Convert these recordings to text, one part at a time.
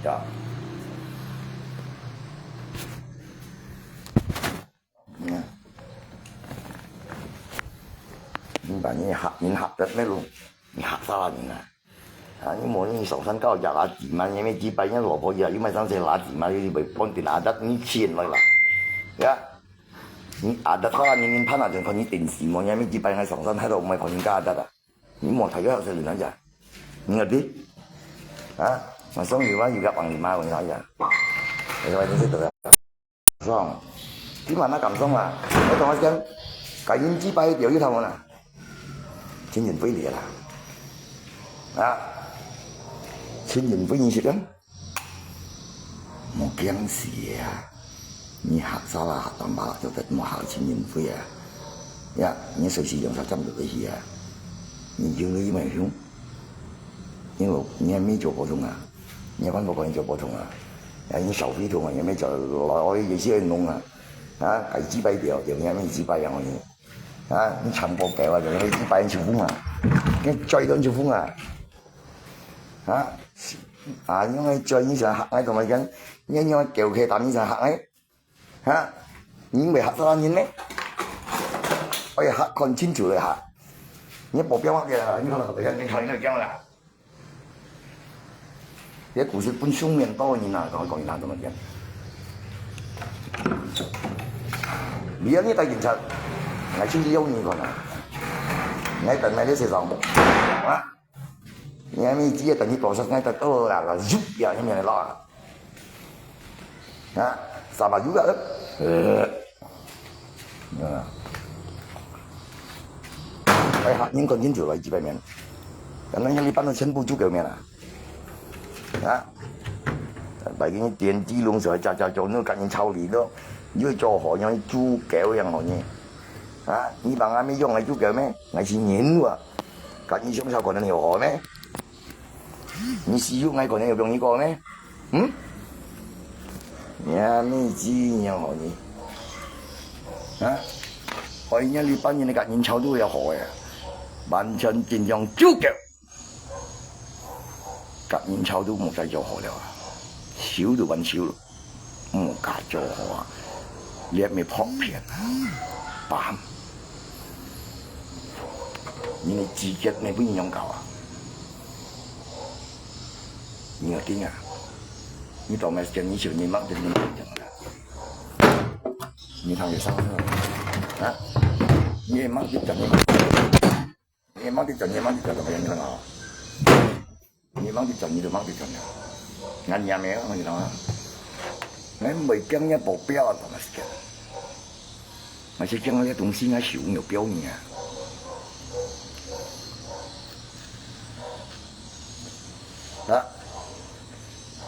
dạ nha nhưng mà nhìn học rất mấy luôn học sao nhìn à nhưng mà你上山搞廿拿字嘛，因為幾百人蘿蔔嘢，因為上次拿字嘛，你被幫啲拿得你錢來啦，呀，你拿得他你攀下仲看你電視嘛，因為幾百人上山喺度唔係看你家得啦，你冇睇咗後生年仔，你嗰啲啊，我想要話要夾橫年買換下嘢，你話你識到啊？爽，點問他咁爽啊？我同我講，計完幾百條一頭啦，錢人飛嚟啦，啊！千人不認識啊！冇驚事啊！你學啥啦？學當馬就得冇學千人飛啊！呀，你隨時用手針就可以啊！你用你咪用，因為你還沒做合同啊，你還沒可以做合同啊！呀，你收費同啊，你咪就攞意思去弄啊！啊，係幾百條，就你咪幾百樣嘢啊！你長波計啊，就你幾百人潮風啊！你追到潮風啊！啊！因為最以前學喺同埋緊，因為橋劇但以前學喺嚇，你未學多年呢？我要學看清楚嚟學，你保鏢嘅，你可能學得你睇你講啦。啲故事本書面多年啦，講完咁樣。你有呢第件事，我先至有呢個啦，我等你啲食項目啊。你还没接，等你多少年才到啦？那肉呀，你没拉啊？啥把肉啊？哎哈，您看清楚了几百面，可能你搬到全部就够面了啊？大家電子龍上去做那趕緊抽離咯，要做何樣豬腳樣何嘢啊？你把俺們用來豬腳咩？我是人喎，趕緊上手可能有何咩？你使用愛可能有用一個咩？嗯？呀，你知樣何嘢？啊？我而家你班人你趕緊抽都有何呀？完全盡量豬腳。隔年抽都冇使做好了，少就揾少咯，冇加做好啊！你係咪撲片啊？bám，你自己你不用搞啊？你有啲啊？你當咪將你小你掹咗你講啦？你睇佢生啊？你掹啲陣你掹啲陣就咁樣啦。你mang啲陣你就mang啲陣啊，人家咩啊？我知道啊，我未經一部標啊，同埋是嘅，我是經嗰啲東西我少有標呢。啊，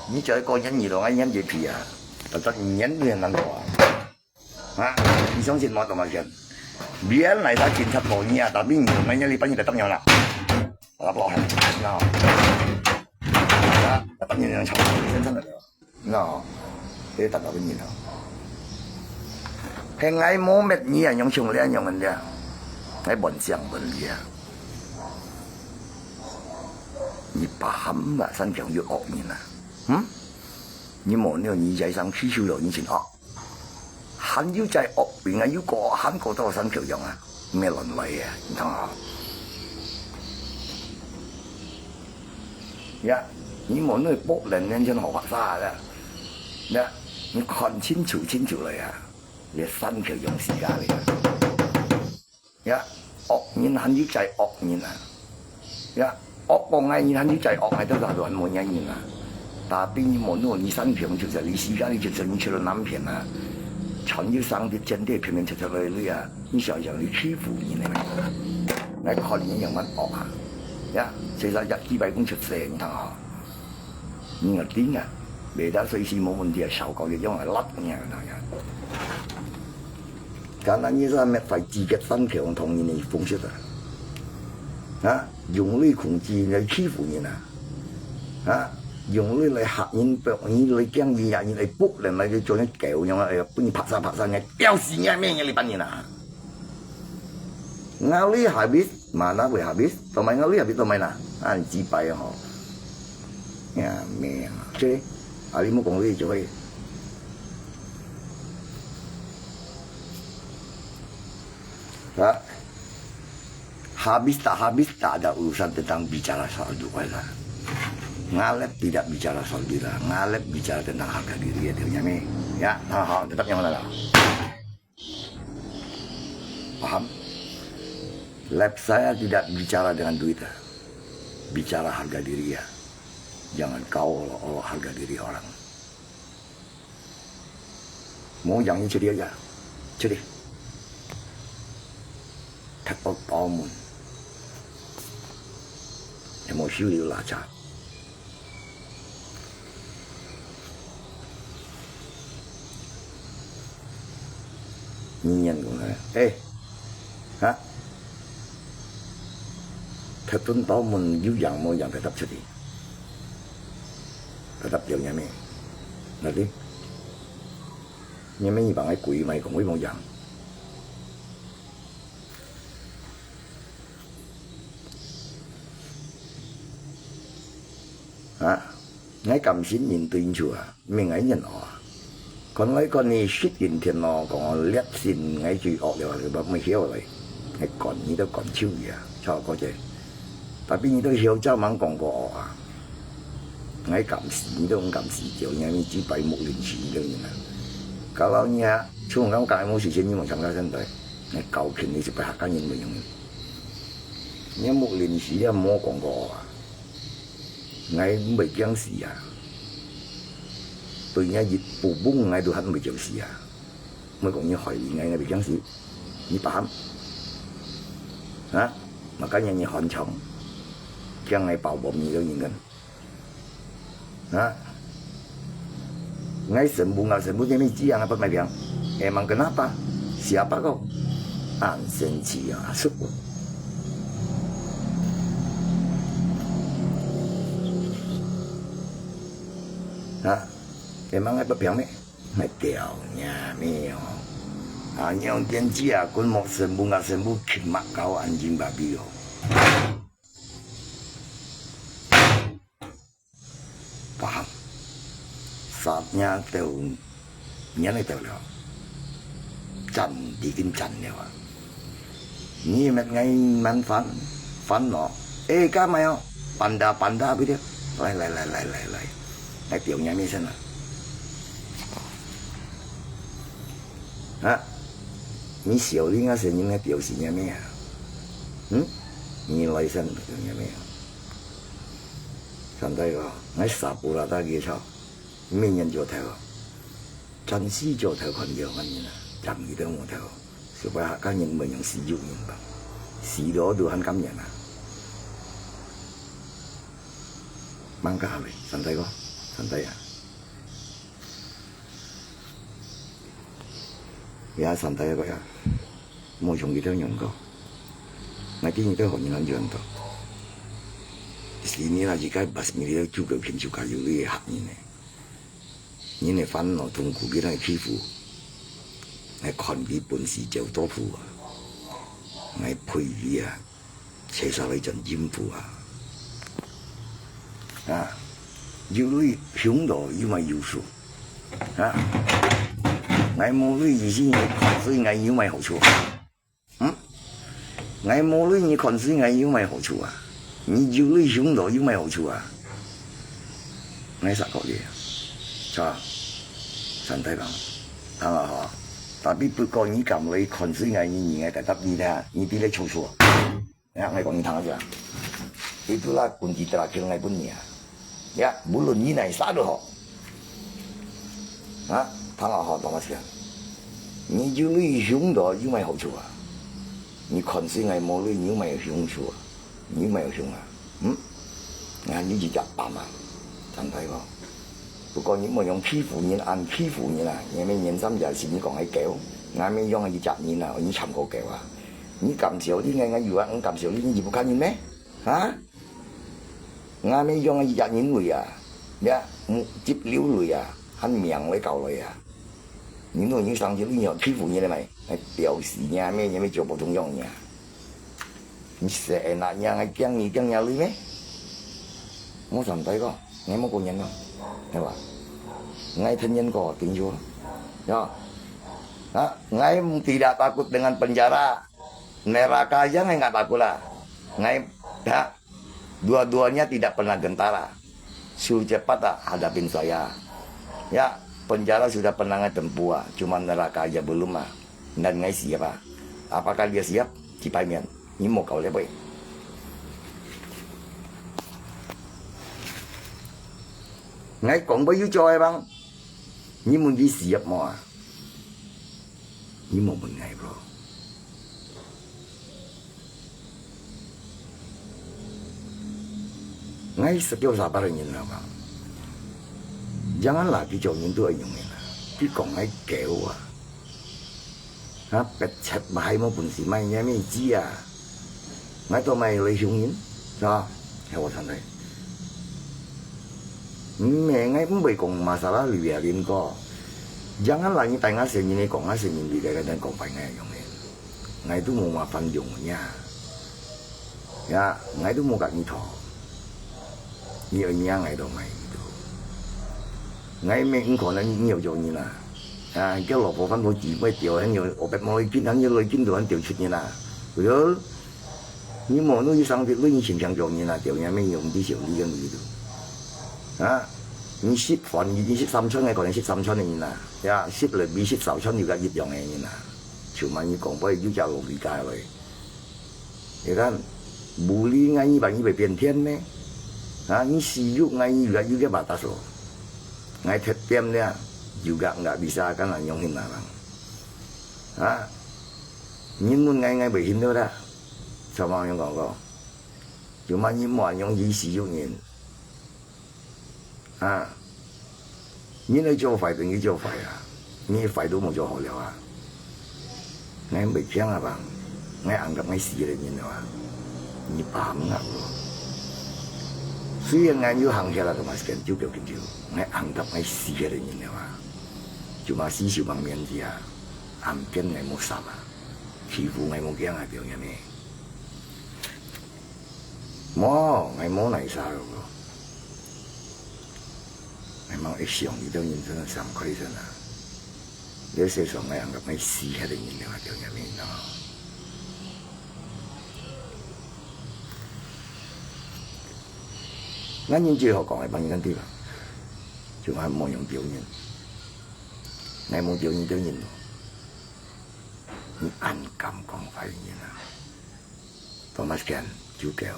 你做一個人兒咯，我忍住皮啊，但係忍都很難做啊。啊，你相信我同埋人，別嚟睇檢測部呢啊，但邊唔係你班人就得樣啦，我講係啊。當然要抽身嚟咯，嗱，你得到邊嘢啊？係愛冇乜嘢人用窮人用人哋，係本相本理啊！你把冚啊身強要惡人啊？你冇呢個耳仔上黐超咗以前惡，很要就係惡人啊！要過很過多身強用啊！咩輪位啊？你睇下，呀！你冇那搏人人真好啥的，你看清楚了呀，你三條用時間嚟呀，惡人很要制惡人啊，呀惡個藝人很要制惡藝都係亂冇人啊，但係邊冇那你三條就係你時間你就係你出了南片啊，全要上啲真啲片面出嚟啊，你想想你欺負人嚟，你看人樣乜惡啊，呀，其實日幾百公出聲你睇下。你個點啊？未得隨時冇問題，受過嘅因為甩嘅簡單啲係咩？費自己身強同人哋方式啊！用呢控制嚟欺負人啊！用呢嚟嚇人、逼人嚟驚人、嚇人嚟卜人嚟做啲教養啊！幫你拍山嘅，標示嘅咩嘢你班人啊？我呢下邊mana boleh habis, tomai ngali habis tomai na, anji payah ho. Ya, memang. Jadi 啊，你莫讲你就可以。啊habis tak ada urusan tentang bicara soal duka lah. Ngalep tidak bicara soal bila, ngalep bicara tentang harga diri ya nyami. Ya, tetap yang mana lah. Paham? Lab saya tidak bicara dengan duit, bicara harga diri ya. Jangan kau olok-olok harga diri orang. Mau yang ini cerita aja, cerita. Thật to mun. Em mau siêu liu là cha. Nhìn nhận cũng nói, ê, hả? Thật to mun dữ dằn mỗi dạng phải tập cho đi. Phải tập điều nhà mẹ. Là đi. Nhà mẹ như bằng cái quỷ mày cũng với mỗi dạng. Ngay cầm xin nhìn tuyên chùa, mình ấy nhận họ. Còn lấy con này suýt nhìn thiền nó, còn lét xin ngay chùi họ đều là mới hiểu rồi. Ngay còn như đó còn chiêu gì cho có chứ. Tapi như đó hiểu cho mang còn có họ. Ngay cầm xin, đó không cầm xin chiều, ngay chỉ phải một lần xin đâu như nào. Kalau nhà, chung không cái một sự chân như mà chẳng ra chân tới. Ngay cầu khiến đi sẽ phải hạ cá nhân mình. Nhớ một lần xin là mua còn có họ. Ngay bị giang xì à, tôi nhớ dịch bù bung ngay tôi hắn bị giang xì à, mới còn như hỏi ngay bị giang xì, như bám, hả? Mà cái nhà như hòn chồng, giang ngay bào bom gì đâu nhìn gần, hả? Ngay sân bung cái gì à, apa macam, emang kenapa? Siapa kau? Ansen cia suku. Hả? Emang apa biang mày tiểu nhà mèo. Nhau tiên chi à, con một sân bung khít mặc cao anh chim bà bì hồ. Paham? Saatnya tao nhớ này tao rồi. Chăn đi kinh chăn nhiều à. Như mẹ ngay mang phán nó. Ê cá mày không? Panda biết được. Lại. Cái tiểu nhà mi xem nào. Hả? Ni小的那是你那表示nhà mi à? Ni lại xem tiểu nhà mi à? Xem đây rồi, ngay sạp bù là ta kia sao? Mình nhận cho theo, chân sĩ cho theo con nhiều con như là chẳng gì đâu mà theo. Sự phải các nhân mình những sử dụng những bằng, sử đó đủ hắn cảm nhận à? Mang cả vậy, xem đây có. Santai ya. Ya santai ya kok ya. Mau chung kita nyongko. Nanti kita hanya lanjut to. Di sini lah jika bas militer juga juga hak ini. Ini fan no tunggu kita kifu. Ngai kon bi pun si jiao to fu. Ngai pui bi ya. 切晒你陣煙褲要你享樂因為要素我冇你意思，所以我因為好處我冇你看所以我因為好處你要你享樂因為好處我實覺嘢錯身體講睇下嗬tapi不過你咁你看所以我你tetap你睇你啲你錯錯我講你聽下 itulah kunci terakhir ngai punya ya belum ni nai sadu ho tang ho tong sia ni ju lui xiong do yu mai hou chu你看水ngai mo lui ni mai xiong chu你mai xiong你就夾辦真係喎不過你冇用欺負你按欺負你你咪認真就係你講係叫我咪用係夾你你尋個叫你咁少啲我以為咁少啲你不看你咩我咪用係夾你類接料類很命嚟搞類你都已經上去你又欺負你咪係表示咩咪做不中用你成日係驚你類咩我上帝個你冇個人個係嘛 Ngai tenyen ko tinju. Ya. Ngai tidak takut dengan penjara. Neraka aja ngai nggak takut lah. Ngai dua-duanya tidak pernah gentara. Suruh cepat hadapin saya. Ya, penjara sudah pernah ngai tempuh, cuma neraka aja belum lah. Dan ngai siap. Apakah dia siap? Cipaian. Ini mau kau lepai. Ngai cũng với cho bang. Nhưng muốn đi siap mà. Nhưng mà mình ngai bro. Ngai sekali sabar nhìn nào bang. Janganlah diconin tu ayung ni lah. Di kong ngai keu pet chat bahai mo pun si mai nya mi ji ngai to mai lấy xiong yin, sao? Theo tôi thấy. Mẹ ngai cũng bị cùng masalah liu lin ko. Janganlah ni tai ngai sen ni kong ngai sen ni dia kadang kong pai ngai ayung ni. Ngai tu mau mafan dùng nha. Ya, ngai tu mau kat ni tho. Ni ở nhà ngai đâu mày. Ngay mình còn là nhiều chỗ như là cái lò phổ phân phổ chỉ mới tiểu anh nhiều ở bên mọi kinh hắn nhiều lời kinh đồ anh tiểu chút như là rồi nhưng mà nó như sang việc với những chuyện chẳng chỗ như là tiểu nhà mình dùng đi xử lý cái gì đó những ship phần những ship 3,000嘅，còn ship 3,000嘅啦，呀 ship 嚟比 ship 9,000要一樣嘅啦，全萬要講不要就路理解嚟，你看無理愛一般以為變天咩？你私欲愛juga juga batas loh. Ngai TTM-nya juga nggak bisa kan nyongin orang. Nhưng muốn ngay ngay bị hình đâu đó, sao mà những con có, cuma những mọi những gì sử dụng nhìn, những cái chỗ phải thì những chỗ phải những phải đúng một chỗ họ liệu ngay bị chăng bạn, ngay ăn gặp ngay xì rồi nhìn đâu như bám ngập luôn.虽然俺有行下来，都嘛是跟酒酒跟酒，俺行到俺死下来人了哇，就嘛死小帮面子俺跟俺冇杀欺负俺冇惊表演咩？俺冇嚟杀咯，俺冇一想你都认真上开真啦，有些时候俺行到俺死下来人了表演咩咯？俺人最後講係幫人啲啦，仲係冇用表演，你冇表演表演咯，你按感講發現啦，同埋間就叫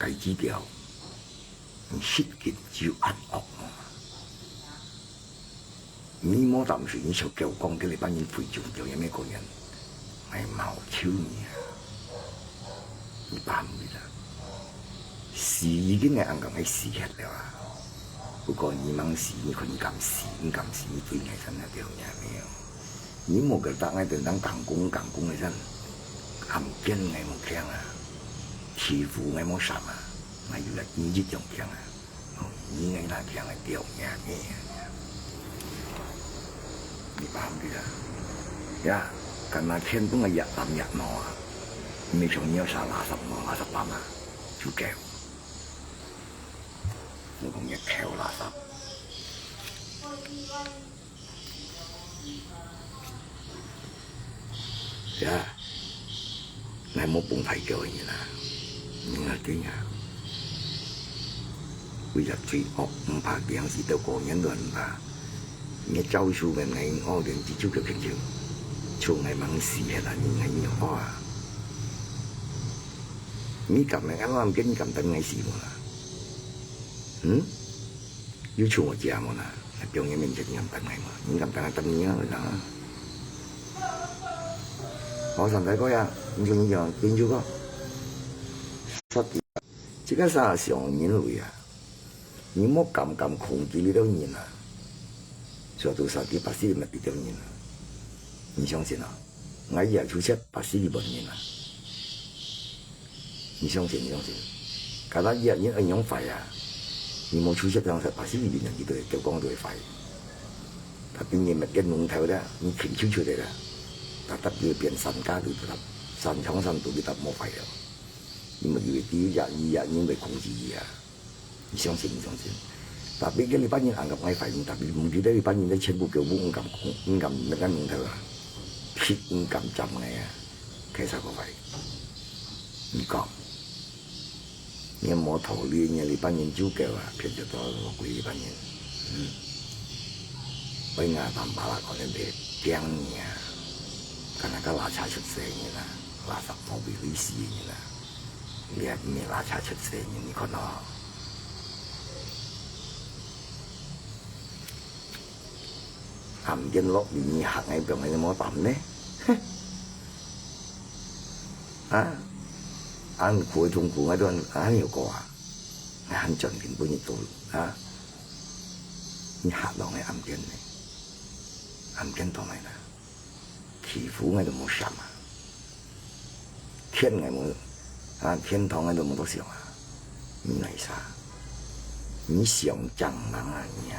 計指條，你識見就按惡嘛，你冇淡水你就叫講嘅你幫人會做表演咩個人，係冇超你你辦唔得。事已經係硬咁喺事日了不過你忙事你可以咁事你對你身一條嘢咩？你冇覺得喺度等講工嘅真，含驚你冇驚欺負你冇殺我要嚟你一種驚你係那驚係條嘢咩？你辦唔得呀？karena天都係日冧日落未從你有殺垃圾班就叫。我講一條垃圾，你冇半排叫人啦，你係點呀？為咗罪惡唔怕驚事到個人亂吧？你招數嘅你我哋自己嘅平常，從嚟猛事係啦，你係要開你咁咪啱啱跟咁等你事喎啦。要做我只嘛啦，表演面前咁等你嘛，你咁等等你啊，我上大哥呀，你仲要見住個，即刻上上年類你莫咁控制你都年啦，做到實啲80咪跌到年啦，你相信啊？我一日出780就年啦，你相信？佢話一日應用費你冇出息上實80年人哋就講到係廢，他變嘢物嘅龍頭咧，你全超出嚟啦，但得要變身家都得，身廠身都得冇廢啦，你咪以為第一日、2日已經被控制你相信？ Tapi cái班人anggap我廢，特別唔記得你班人啲全部叫五咁乜嘢名頭啊，鐵五咁浸嘅啊，其實個廢，唔講，你冇逃離嘅你班人招叫啊，偏咗多個鬼班人，俾牙淡把啦講人哋驚嘅，可能個垃圾出聲嘅啦，垃圾冇俾佢試嘅啦，你係咩垃圾出聲嘅？你看咯。含見落面行喺邊係冇抌呢？啊！俺苦痛苦喺度，俺有個啊，俺盡根本要做啊！你行落嚟暗見呢？暗見到咪啦？祈福喺度冇上啊！天喺冇啊！天堂喺度冇多上啊！你嚟啥？你上正人啊你啊！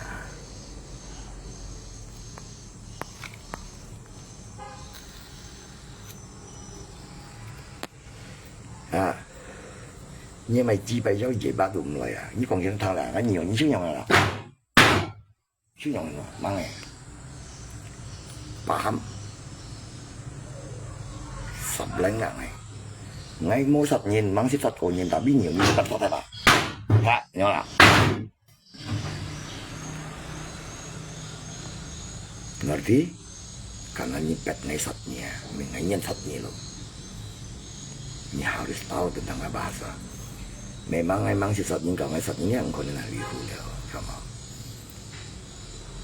啊！你咪自閉咗200度咁耐啊！你講緊頭啦，我nhiều你chưa用啦，chưa用啦，mang này bám 10 零ngàn này, ngay mua 10.000 mang 10 個錢，但邊nhiều như bắt có thể吧? Dạ, nhớ là ngerti? Karena nyipet ngesatnya, mengenai satnya loh. Ini harus tahu tentang bahasa. Memang sisatnya kalau ngesatnya yang kau nak lihat loh, sama.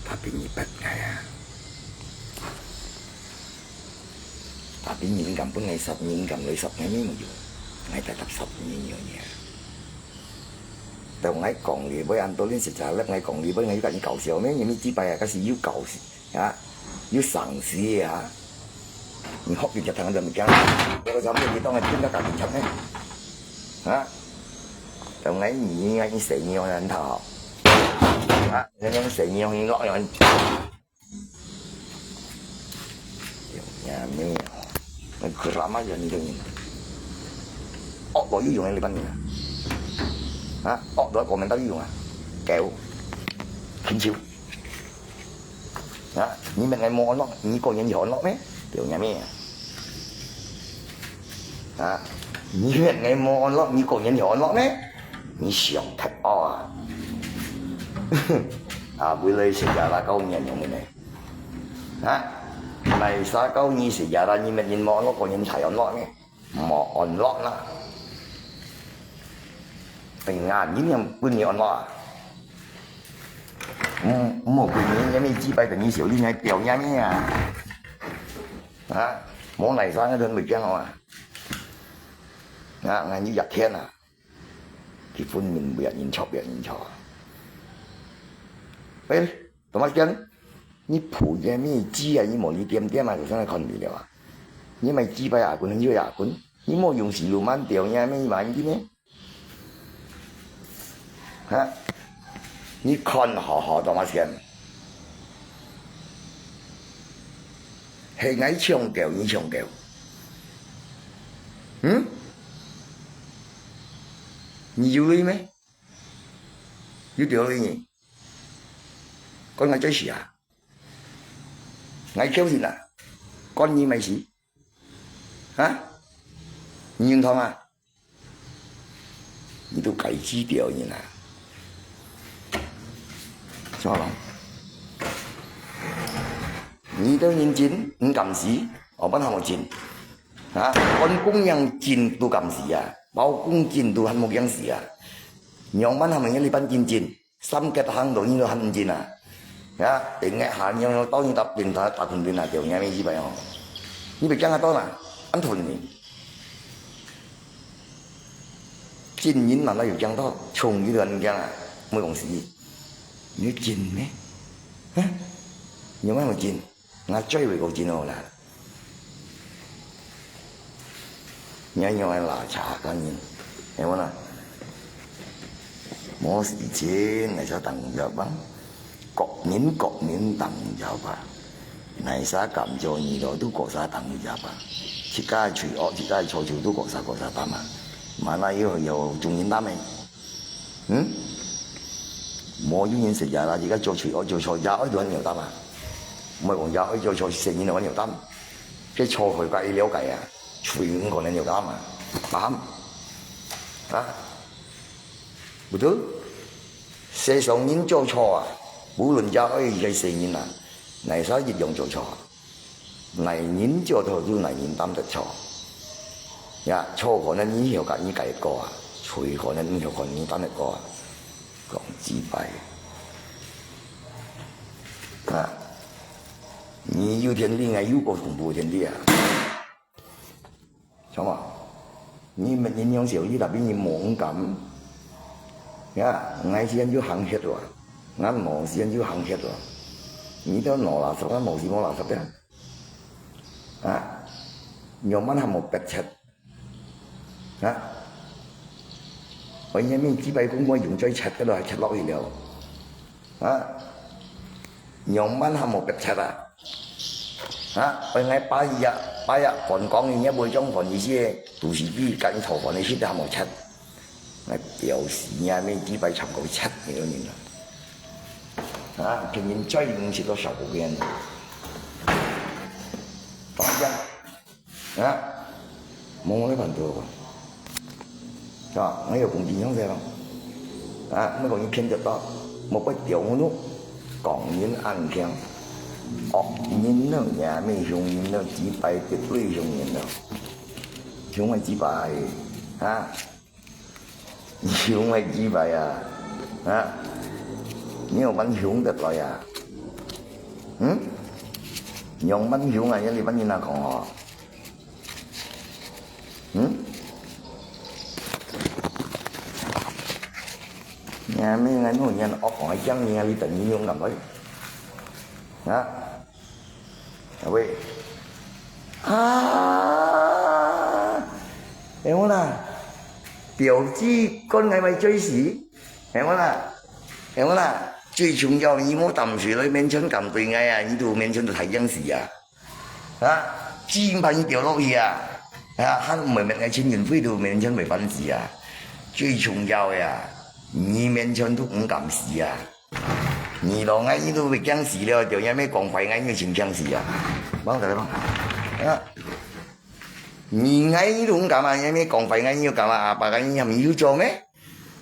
Tapi nyipet kayak. Tapi nhìn cầm pun ngesat, nhìn cầm lấy sat ngay mà juga, ngay tetap sat nhiều nhiều. Từ ngay còn gì với anh tôi lên sẽ trả lớp ngay còn gì với ngay cái cầu sầu mấy những chỉ bài cái gì yêu cầu à, yêu sẵn gì à. Mình học được cho thằng mình cái cái giống như tao ngày trước nó cả mình chấm đấy hả tao ngay nhìn ngay sẽ nhiều là anh thọ hả nên sẽ nhiều như gọi là anh nhà mẹ mình cứ làm gì như thế ốc đội dùng này bên này hả ốc đội của mình tao dùng à kẹo khinh chiếu hả nhưng mình ngày mua nó như còn nhân giỏi nó đấy kiểu nhà mẹ à như ngày mua nó như còn nhân giỏi nó đấy như sòng thật à à buổi lễ sẽ ra là câu nhận những cái này hả này sao câu như sẽ ra là như mình nhìn món nó còn nhân thải on lót này mỏ on lót nó tình ngàn những em quên nhiều on lót một cái nhà mình chỉ bay từ như xíu đi ngay tiểu nhà mình à hả món này sao nó đơn bị chăng không à ngay như giặt thiên à thì phun mình nhìn chọc vậy tụi mày chân你普遍咩鸡啊？你冇你點點啊，就真係看唔了啊！你咪雞巴牙棍，你牙棍，你冇用時路慢掉呀咩玩啲咩？嚇！你看下當乜先？係嗌長調，你長調，你要你咩？要調你？講嗌最時啊！ngay kéo gì nè con như mày gì hả nhìn thông à你都改基調你啦sao không你都認真唔撳時我班項目錢啊con工人錢都撳時啊包工錢都很冇樣時啊兩班項目你班錢錢三個行動你都很唔錢啊ya dengan hanya yang tahu ni tak pintar tak pintar dia punya ni siapa yang ni berjangan tahu lah antun ni jin yin mana有讲到穷一点讲啊没东西你jin咩ฮะ有咩jin 我追回個jin好啦你用來拿茶幹嘢有冇啦冇時間嚟就等着吧各年等着吧，嚟晒咁做二來都過晒等着吧，切家除惡切家錯都過晒單嘛，馬拉要又仲演單未？冇冇要人食嘢啦，而家做菜我做菜也可以揾牛擔啊，唔係講也可以做菜食嘢就揾牛擔，即係錯佢計了計啊，全個人牛擔啊，啱啊，唔得，世上人做錯啊，無論也可以係食人啊，泥沙一樣做錯，泥人做錯都泥人擔得錯，呀錯個人你條計你計一個啊，隨個人你條個你擔得個啊。講自敗啊！你有天理，我有個恐怖天理啊！曉嘛？你們人用小意，但係你冇咁呀！我時間就行血咯，我冇時間就行血咯。你都攞垃圾啦，冇事冇垃圾嘅啊！用乜係冇白切啊！我因為幾百公我用最切嘅咯，係切落去了啊！用乜係冇白切啊！啊！我喺8日韓講完一每張韓意思，到時啲緊頭韓你先得係冇切，我表示呀咩幾百尋個切嘅嗰年啦，啊！竟然追5次都受嘅人，當真啊！冇我呢份做喎。啊！我有共健康嘅咯，啊！乜講要偏得多，冇不掉我咯，講人硬強，人咯也咩凶人咯，幾百絕對凶人咯，凶係幾百啊，凶係幾百啊，啊！你又揾凶得來啊？用揾凶啊？你揾人哪講我？nhà mấy ngày nó nhà nó khỏi chăng nhà đi tỉnh như ông làm đấy đó vậy hiểu không nào biểu chi con ngày mày chơi xỉ hiểu không nào hiểu không nào 最重要你冇抌水裏面chân撳對ngay à你度面chân度睇樣事啊煎品掉落去啊黑唔係咪係千元飛度面chân未粉事啊最重要呀你面前都唔敢死啊！你老愛你都會驚死了，就因為講壞愛你情驚死啊！幫佢幫啊！你愛你都唔敢啊，因為講壞愛你要幹嘛？阿爸愛你係咪要做咩？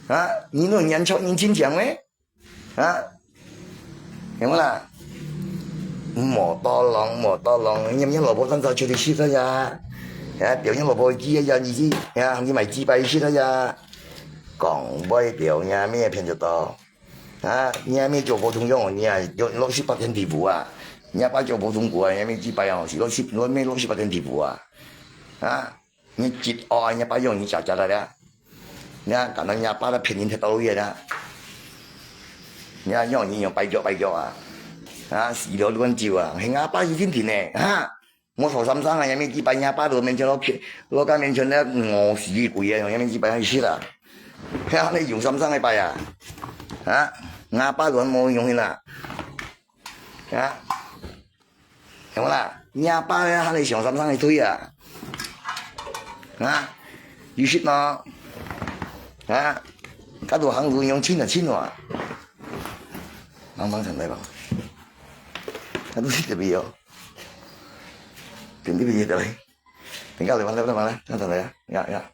啊！你都人錯人堅強咩？啊！明唔明啦？莫多浪，因為老婆身上出嚟輸咗呀！掉人老婆知呀，意思你咪自閉輸咗呀！講不掉呀咩騙得到啊！你咩做普通用，你攞18天地府啊！你把做普通股啊，你咩幾百樣事攞咩攞18天地府啊！啊！你接愛你把用你咋嚟啦？你講到你把它騙人睇到嘢啦！你用你用跛腳啊！啊！死了亂照啊！係阿爸已經填咧嚇！我傻心生啊！有咩幾百阿爸度面前攞間面前咧餓死鬼啊！有咩幾百去死啦！你用心生去拜啊！阿爸都冇用去啦！有冇啦？你阿爸咧，你上心生去推啊！要説咯！搞到行路用錢就錢喎！幫陳大王，他都識得俾我，點啲俾嘢得嚟？點解你揾得啦？得嚟啊！